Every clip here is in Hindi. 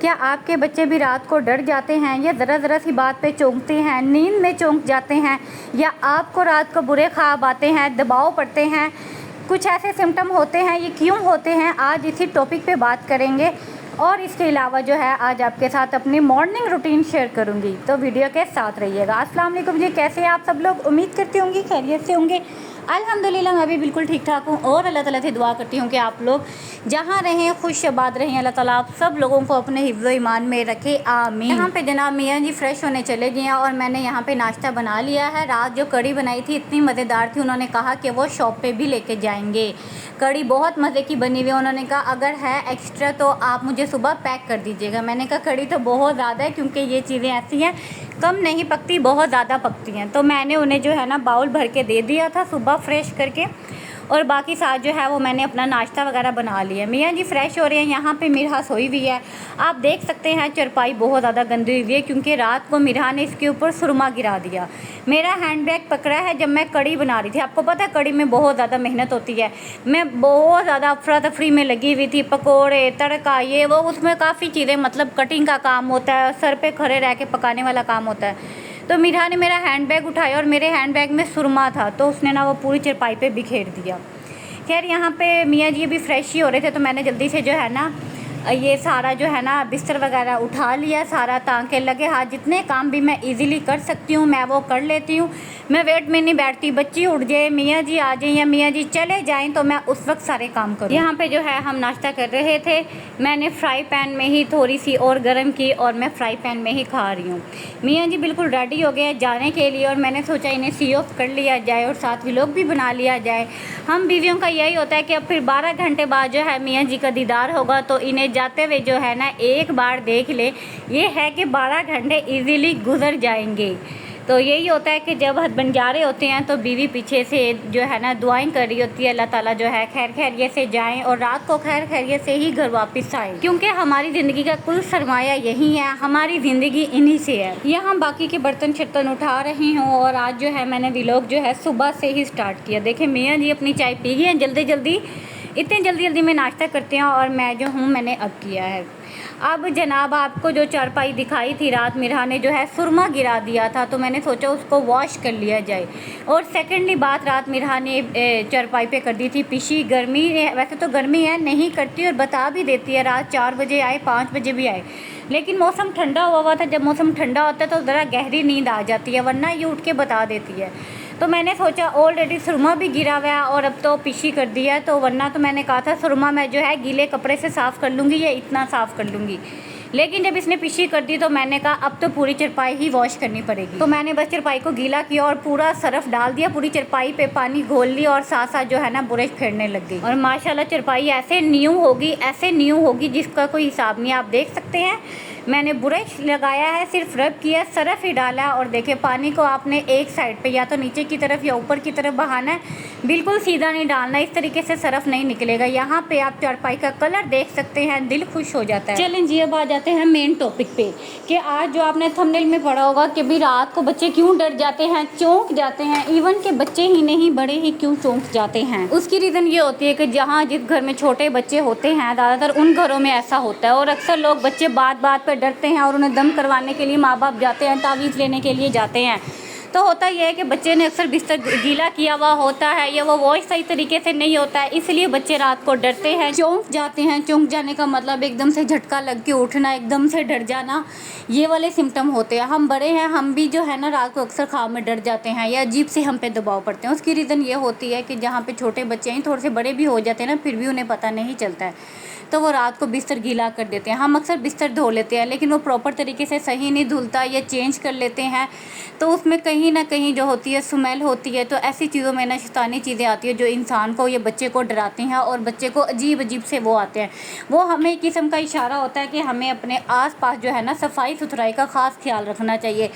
क्या आपके बच्चे भी रात को डर जाते हैं या ज़रा सी बात पे चौंकते हैं, नींद में चौंक जाते हैं, या आपको रात को बुरे ख्वाब आते हैं, दबाव पड़ते हैं, कुछ ऐसे सिम्टम होते हैं, ये क्यों होते हैं? आज इसी टॉपिक पे बात करेंगे। और इसके अलावा जो है आज आपके साथ अपनी मॉर्निंग रूटीन शेयर करूंगी, तो वीडियो के साथ रहिएगा। अस्सलाम वालेकुम जी, कैसे हैं आप सब लोग? उम्मीद करती होंगी खैरियत से होंगे। अल्हम्दुलिल्लाह मैं भी बिल्कुल ठीक ठाक हूँ और अल्लाह ताला से दुआ करती हूँ कि आप लोग जहाँ रहें खुश आबाद रहें। अल्लाह ताला आप सब लोगों को अपने हिफ्ज़ ईमान में रखे, आमीन। यहाँ पे जनाब मियाँ जी फ्रेश होने चले गए हैं और मैंने यहाँ पे नाश्ता बना लिया है। रात जो कड़ी बनाई थी इतनी मज़ेदार थी, उन्होंने कहा कि वो शॉप पे भी लेके जाएंगे। कड़ी बहुत मज़े की बनी हुई है। उन्होंने कहा अगर है एक्स्ट्रा तो आप मुझे सुबह पैक कर दीजिएगा। मैंने कहा कड़ी तो बहुत ज़्यादा है, क्योंकि ये चीज़ें ऐसी हैं कम नहीं पकती, बहुत ज़्यादा पकती हैं। तो मैंने उन्हें जो है ना बाउल भर के दे दिया था सुबह फ्रेश करके, और बाकी साथ जो है वो मैंने अपना नाश्ता वगैरह बना लिया। मियाँ जी फ्रेश हो रहे हैं। यहाँ पे मिरहा सोई हुई है, आप देख सकते हैं चरपाई बहुत ज़्यादा गंदी हुई है, क्योंकि रात को मिरहा ने इसके ऊपर सुरमा गिरा दिया। मेरा हैंडबैग पकड़ा है जब मैं कड़ी बना रही थी। आपको पता है कड़ी में बहुत ज़्यादा मेहनत होती है। मैं बहुत ज़्यादा अफरा तफरी में लगी हुई थी, पकोड़े तड़का ये वो, उसमें काफ़ी चीज़ें, मतलब कटिंग का काम होता है, सर पे खड़े रह के पकाने वाला काम होता है। तो मिरहा ने मेरा हैंडबैग उठाया और मेरे हैंडबैग में सुरमा था, तो उसने ना वो पूरी चरपाई पे बिखेर दिया। खैर यहाँ पे मियाँ जी अभी फ्रेश ही हो रहे थे, तो मैंने जल्दी से जो है ना ये सारा जो है ना बिस्तर वगैरह उठा लिया सारा, ताकि लगे हाथ जितने काम भी मैं इजीली कर सकती हूँ मैं वो कर लेती हूँ। मैं वेट में नहीं बैठती, बच्ची उठ जाए, मियाँ जी आ जाए या मियाँ जी चले जाएं, तो मैं उस वक्त सारे काम करूँ। यहाँ पे जो है हम नाश्ता कर रहे थे। मैंने फ्राई पैन में ही थोड़ी सी और गर्म की और मैं फ्राई पैन में ही खा रही हूँ। मियाँ जी बिल्कुल रेडी हो गए जाने के लिए, और मैंने सोचा इन्हें सी ऑफ कर लिया जाए और साथ व्लॉग भी बना लिया जाए। हम बीवियों का यही होता है कि अब फिर 12 घंटे बाद जो है मियाँ जी का दीदार होगा, तो इन्हें जाते हुए जो है ना एक बार देख ले। ये है कि 12 घंटे इजीली गुजर जाएंगे। तो यही होता है कि जब हस्बैंड जा रहे होते हैं तो बीवी पीछे से जो है ना दुआएं कर रही होती है, अल्लाह ताला जो है खैर खैरियत से जाएं और रात को खैर खैरियत से ही घर वापस आए, क्योंकि हमारी ज़िंदगी का कुल सरमाया यही है, हमारी ज़िंदगी इन्हीं से है। यहाँ बाकी के बर्तन शर्तन उठा रही हूँ, और आज जो है मैंने व्लॉग जो है सुबह से ही स्टार्ट किया। देखें मियाँ जी अपनी चाय पी गए हैं जल्दी जल्दी, इतनी जल्दी जल्दी में नाश्ता करते हैं, और मैं जो हूँ मैंने अब किया है। अब जनाब आपको जो चारपाई दिखाई थी रात मिरहा ने जो है सुरमा गिरा दिया था, तो मैंने सोचा उसको वॉश कर लिया जाए। और सेकेंडली बात, रात मिरहा ने चारपाई पे कर दी थी पिशी। गर्मी वैसे तो गर्मी है नहीं करती और बता भी देती है, रात 4 बजे आए 5 बजे भी आए, लेकिन मौसम ठंडा हुआ था। जब मौसम ठंडा होता है तो ज़रा गहरी नींद आ जाती है, वरना ये उठ के बता देती है। तो मैंने सोचा ऑलरेडी सुरमा भी गिरा हुआ है और अब तो पिशी कर दिया है, तो वरना तो मैंने कहा था सुरमा मैं जो है गीले कपड़े से साफ़ कर लूँगी या इतना साफ़ कर लूँगी, लेकिन जब इसने पिशी कर दी तो मैंने कहा अब तो पूरी चरपाई ही वॉश करनी पड़ेगी। तो मैंने बस चरपाई को गीला किया और पूरा सरफ डाल दिया, पूरी चरपाई पे पानी घोल लिया और साथ साथ जो है ना बुरश फेरने लग गई। और माशाल्लाह चरपाई ऐसे न्यू होगी, ऐसे न्यू होगी जिसका कोई हिसाब नहीं। आप देख सकते हैं मैंने बुरश लगाया है, सिर्फ रब किया, सरफ ही डाला, और देखे पानी को आपने एक साइड पे या तो नीचे की तरफ या ऊपर की तरफ बहाना है, बिल्कुल सीधा नहीं डालना, इस तरीके से सरफ नहीं निकलेगा। यहाँ पे आप चारपाई का कलर देख सकते हैं, दिल खुश हो जाता है। चलें जी अब आ जाते हैं मेन टॉपिक पे, कि आज जो आपने थंबनेल में पढ़ा होगा कि भी रात को बच्चे क्यों डर जाते हैं, चौंक जाते हैं। इवन के बच्चे ही नहीं बड़े ही क्यों चौंक जाते हैं, उसकी रीज़न ये होती है कि जहाँ जिस घर में छोटे बच्चे होते हैं ज़्यादातर उन घरों में ऐसा होता है, और अक्सर लोग बच्चे बात बात पर डरते हैं और उन्हें दम करवाने के लिए माँ बाप जाते हैं, तावीज़ लेने के लिए जाते हैं। तो होता यह है कि बच्चे ने अक्सर बिस्तर गीला किया हुआ होता है या वो वॉश सही तरीके से नहीं होता है, इसलिए बच्चे रात को डरते हैं, चौंक जाते हैं। चौंक जाने का मतलब एकदम से झटका लग के उठना, एकदम से डर जाना, ये वाले सिम्टम होते हैं। हम बड़े हैं, हम भी जो है ना रात को अक्सर ख्वाब में डर जाते हैं या अजीब से हम पे दबाव पड़ते हैं। उसकी रीज़न ये होती है कि जहाँ पे छोटे बच्चे हैं, थोड़े से बड़े भी हो जाते हैं ना, फिर भी उन्हें पता नहीं चलता है, तो वो रात को बिस्तर गीला कर देते हैं। हम अक्सर बिस्तर धो लेते हैं, लेकिन वो प्रॉपर तरीके से सही नहीं धुलता या चेंज कर लेते हैं, तो उसमें कहीं ना कहीं जो होती है स्मेल होती है। तो ऐसी चीज़ों में ना शैतानी चीज़ें आती है जो इंसान को या बच्चे को डराती हैं, और बच्चे को अजीब अजीब से वो आते हैं। वो हमें एक किस्म का इशारा होता है कि हमें अपने आसपास जो है ना सफाई सुथराई का ख़ास ख्याल रखना चाहिए,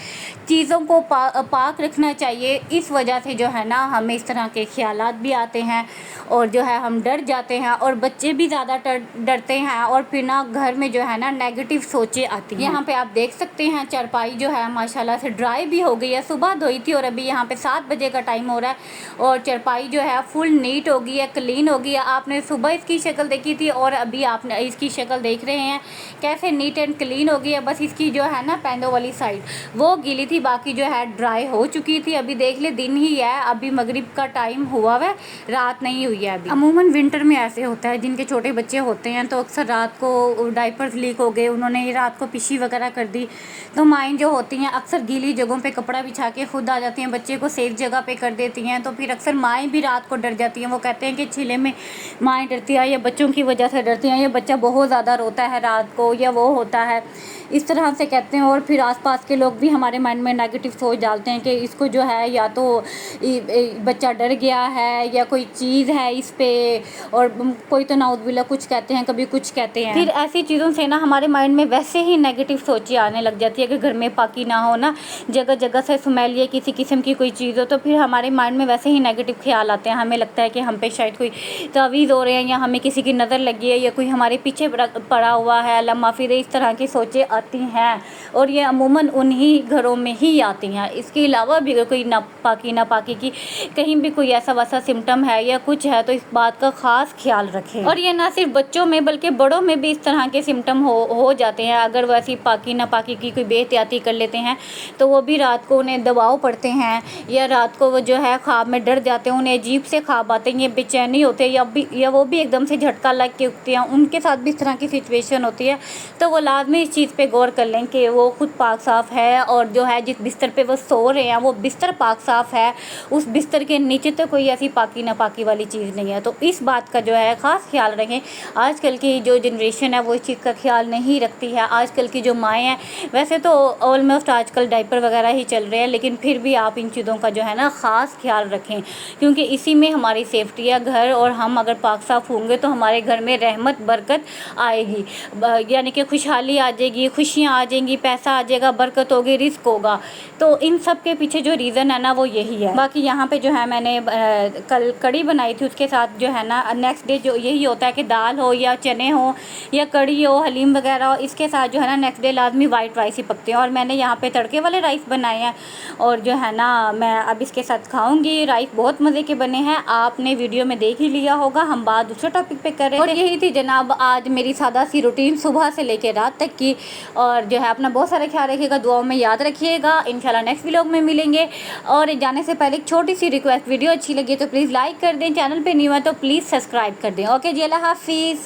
चीज़ों को पाक रखना चाहिए। इस वजह से जो है ना हमें इस तरह के ख्यालात भी आते हैं और जो है हम डर जाते हैं, और बच्चे भी ज़्यादा डरते हैं और फिर ना घर में जो है ना नेगेटिव सोचें आती हैं। यहाँ पे आप देख सकते हैं चारपाई जो है माशाल्लाह से ड्राई भी हो गई है, सुबह धोई थी और अभी यहाँ पे 7 बजे का टाइम हो रहा है और चारपाई जो है फुल नीट हो गई है, क्लीन हो गई है। आपने सुबह इसकी शक्ल देखी थी और अभी आपने इसकी शक्ल देख रहे हैं कैसे नीट एंड क्लीन हो गई है। बस इसकी जो है ना पैंदों वाली साइड वो गीली थी, बाकी जो है ड्राई हो चुकी थी। अभी देख ले दिन ही है, अभी मगरिब का टाइम हुआ है, रात नहीं हुई है अभी। अमूमन विंटर में ऐसे होता है, जिनके छोटे बच्चे होते हैं तो अक्सर रात को डायपर्स लीक हो गए, उन्होंने रात को पिशी वगैरह कर दी, तो माएँ जो होती हैं अक्सर गीली जगहों पे कपड़ा बिछा के खुद आ जाती हैं, बच्चे को सेफ जगह पे कर देती हैं। तो फिर अक्सर माएँ भी रात को डर जाती हैं। वो कहते हैं कि छीले में माएँ डरती हैं या बच्चों की वजह से डरती हैं, या बच्चा बहुत ज़्यादा रोता है रात को या वो होता है, इस तरह से कहते हैं। और फिर आसपास के लोग भी हमारे माइंड में नेगेटिव सोच डालते हैं कि इसको जो है या तो बच्चा डर गया है या कोई चीज़ है इस पे, और कोई तो नाउज़ुबिल्ला कुछ कहते हैं, कभी कुछ कहते हैं। फिर ऐसी चीज़ों से ना हमारे माइंड में वैसे ही नेगेटिव सोचें आने लग जाती है कि घर में पाकी ना हो ना, जगह जगह से स्मेल या किसी किस्म की कोई चीज़ हो, तो फिर हमारे माइंड में वैसे ही नेगेटिव ख्याल आते हैं। हमें लगता है कि हम पे शायद कोई तावीज़ हो रहे हैं या हमें किसी की नज़र लगी है या कोई हमारे पीछे पड़ा हुआ है, अल्लाह माफ़ी दे, इस तरह की सोचें आती हैं और ये अमूमन उन्हीं घरों में ही आती हैं। इसके अलावा भी अगर कोई नापाकी की कहीं भी कोई ऐसा वैसा सिम्टम है या कुछ है तो इस बात का ख़ास ख्याल रखें। और ये ना सिर्फ बच्चों में बल्कि बड़ों में भी इस तरह के सिम्टम हो जाते हैं। अगर वैसी नापाकी की कोई बेहतियाती कर लेते हैं तो वो भी रात को उन्हें दबाव पड़ते हैं या रात को वो जो है ख्वाब में डर जाते हैं, उन्हें अजीब से ख्वाब आते हैं, ये बेचैनी होते हैं या वो भी एकदम से झटका लग के उठते हैं। उनके साथ भी इस तरह की सिचुएशन होती है तो वो लाजमी इस चीज़ पे गौर कर लें कि वो खुद पाक साफ़ है और जो है जिस बिस्तर पे वो सो रहे हैं वो बिस्तर पाक साफ़ है, उस बिस्तर के नीचे तो कोई ऐसी नापाकी वाली चीज़ नहीं है। तो इस बात का जो है ख़ास ख्याल रखें। आजकल की जो जनरेशन है वो इस चीज़ का ख्याल नहीं रखती है। आजकल की जो माएँ हैं, वैसे तो ऑलमोस्ट आजकल डायपर वगैरह ही चल रहे हैं, लेकिन फिर भी आप इन चीज़ों का जो है ना ख़ास ख्याल रखें, क्योंकि इसी में हमारी सेफ्टी है। घर और हम अगर पाक साफ़ होंगे तो हमारे घर में रहमत बरकत आएगी, यानी कि खुशहाली आ जाएगी, खुशियाँ आ जाएंगी, पैसा आ जाएगा, बरकत होगी, रिस्क होगा। तो इन सब के पीछे जो रीज़न है ना वो यही है। बाकी यहाँ पे जो है मैंने कल कड़ी बनाई थी, उसके साथ जो है ना नेक्स्ट डे जो यही होता है कि दाल हो या चने हो या कड़ी हो, हलीम वगैरह हो, इसके साथ जो है ना नेक्स्ट डे लाजमी वाइट राइस ही पकते हैं। और मैंने यहाँ पे तड़के वाले राइस बनाए हैं और जो है ना मैं अब इसके साथ खाऊंगी। राइस बहुत मज़े के बने हैं, आपने वीडियो में देख ही लिया होगा। हम बात दूसरे टॉपिक पे कर रहे थे और यही थी जनाब आज मेरी सादा सी रूटीन सुबह से लेकर रात तक की। और जो है अपना बहुत सारा ख्याल रखिएगा, दुआओं में याद रखिएगा। इंशाल्लाह नेक्स्ट व्लॉग में मिलेंगे। और जाने से पहले एक छोटी सी रिक्वेस्ट, वीडियो अच्छी लगी तो प्लीज़ लाइक कर दें, चैनल पे न्यू है तो प्लीज़ सब्सक्राइब कर दें। ओके जी, अल्लाह हाफिज़।